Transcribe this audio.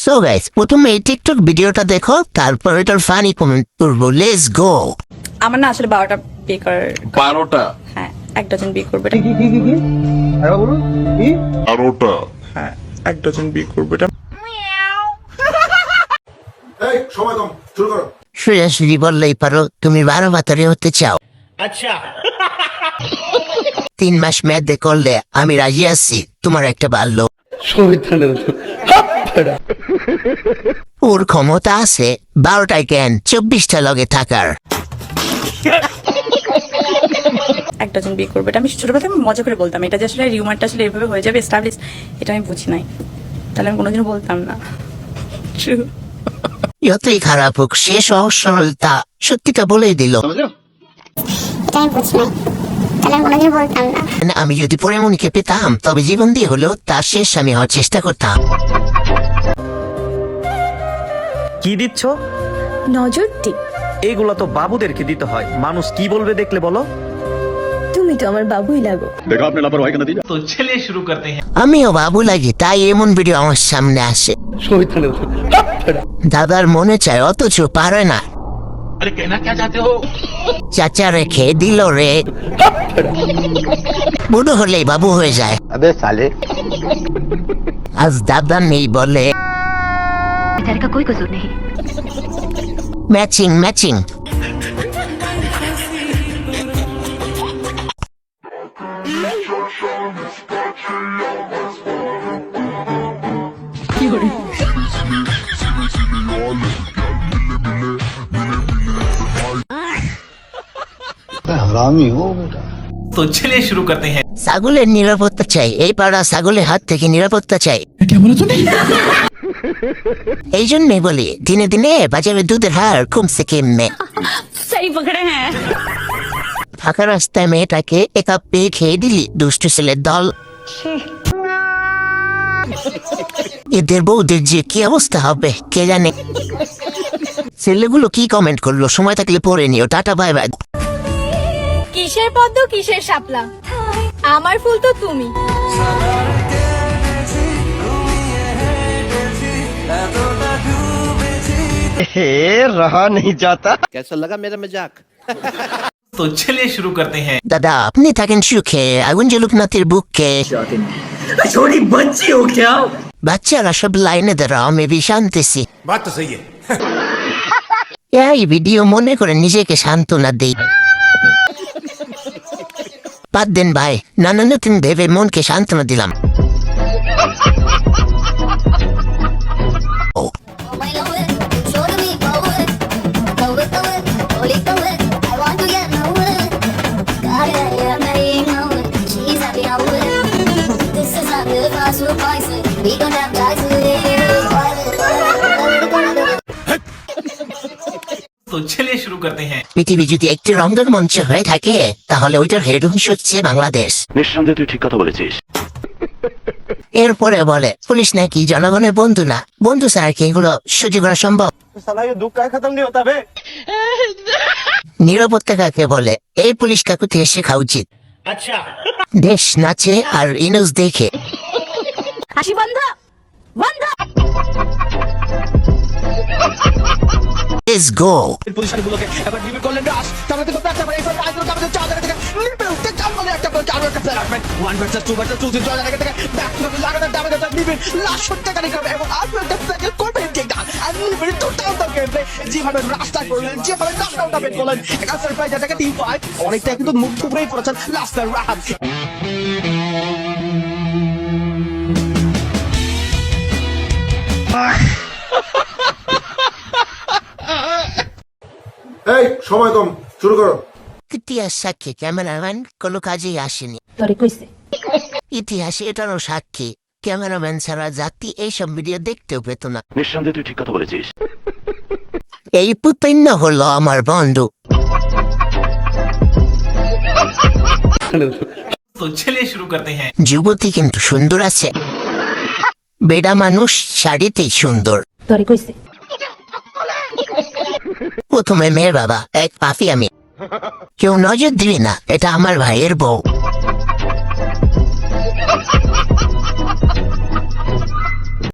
So guys প্রথমে এই TikTok ভিডিওটা দেখো, তারপর এটার ফানি কমেন্ট করবো। Let's go. আমার না আসলে 12টা বিয়ে করার 12টা? হ্যাঁ, 1 ডজন বিয়ে করবে। কি আরে বলুন কি 12টা? হ্যাঁ, 1 ডজন বিয়ে করবে। এটা এই সময় কম, শুরু করো। সোজাসুজি বললেই পারো তুমি 12 বাতারে হতে চাও। अच्छा 3 মাস মেয়াদে করলে আমি রাজি আছি তোমার একটা বাল্য। ওর ক্ষমতা আছে 12টায় কেন 24টা লগে থাকার। 1 ডজন বিয়ে করবে, এটা আমি ছোটবেলা থেকে মজা করে বলতাম। এটা যে আসলে রিউমারটা আসলে এভাবে হয়ে যাবে এস্টাবলিশ, এটা আমি বুঝি নাই। তাহলে আমি কোনোদিনও বলতাম না। True. যতই খারাপ হোক সে সহজ সরলতা সত্যিটা বলেই দিল। আমি যদি পরিমণিকে পেতাম তবে জীবন দিয়ে হলেও তার শেষ আমি হওয়ার চেষ্টা করতাম। কি দিচ্ছ? নজর টিপ। এগুলো তো বাবুদেরকে দিতে হয়, মানুষ কি বলবে দেখলে বলো। তুমি তো আমার বাবুই লাগো। देखा आपने लापरवाही का नतीजा। तो चलिए शुरू करते हैं। আমিও বাবু লাগি, তাই এমন ভিডিও আমার সামনে আসে। দাদার মনে চায় অথচ পারে না। अरे कहना क्या चाहते हो? চাচা রেখে দিল রে। বুড়ো হলেই বাবু হয়ে যায়। আবে সালে আজ দাদা নেই বলে बेचारे का कोई कसूर नहीं। Matching matching. हरामी हो बेटा। तो चलिए शुरू करते हैं। ছাগলের নিরাপত্তা চাই, এই পাড়া ছাগলের হাত থেকে নিরাপত্তা চাই। এই জন্যই বলি দিনে দিনে বাজারে দুধের হার কমছে কেমনে। सही पकड़े हैं। ফাঁকা রাস্তায় মেয়েটাকে একা পেয়ে খেয়ে দিলি দুষ্ট ছেলের দল। এদের বউদের যে কি অবস্থা হবে কে জানে। ছেলেগুলো কি কমেন্ট করলো সময় থাকলে পড়ে নিও। Tata bye bye. কিসের পদ্ম কিসের শাপলা, আমার ফুল তো তুমি। रहा नहीं जाता। तो चलिए शुरू करते हैं। দাদা আপনি থাকেন সুখে, আগুন জলুকনাথের বুককে। छोटी बच्ची हो क्या? বাচ্চারা সব লাইনে দাঁড়াও, আমি শান্তিছি। बात तो सही है। এই ভিডিও মনে করে নিজেকে সান্ত্বনা দেই। বাদ দেন ভাই, নানা নতুন ভেবে মনকে সান্ত্বনা দিলাম। तो चलिए शुरू करते हैं। পৃথিবী যদি একটি রঙ্গের মঞ্চ হয়ে থাকে তাহলে ওইটার হেড অফিস হচ্ছে বাংলাদেশ। নিঃসন্দেহে তুই ঠিক কথা বলেছিস। এরপরে বলে পুলিশ নাকি জনগণের বন্ধু না, বন্ধু ছাড়া কি এগুলো সহ্য করা সম্ভব? নিরাপত্তা কাকে বলে এই পুলিশ কাকু থেকে শেখা উচিত। अच्छा দেশ নাচে আর ইনুস দেখে। হাসি বন্ধ বন্ধ। Let's go. অনেকটা কিন্তু মুখ টুকরেই পড়েছেন লাস্টের রাহাত। এই সময় কম, শুরু করো। ইতিহাস সাক্ষী ক্যামেরাম্যান কোনো কাজেই আসেনি। তোরে কইছে ইতিহাসে এটারও সাক্ষী ক্যামেরাম্যান ছাড়া জাতি এইসব ভিডিও দেখতেও পেত না। নিঃসন্দেহে তুই ঠিক কথা বলেছিস। এই পুতন্য হলো আমার বন্ধু। तो चलिए शुरू करते हैं। যুবতী কিন্তু সুন্দর আছে, বেডা মানুষ শাড়িতেই সুন্দর। তোরে কইছে প্রথমে মেয়ের বাবা এক পাপি আমি, কেউ নজর দিবি না, এটা আমার ভাইয়ের বউ।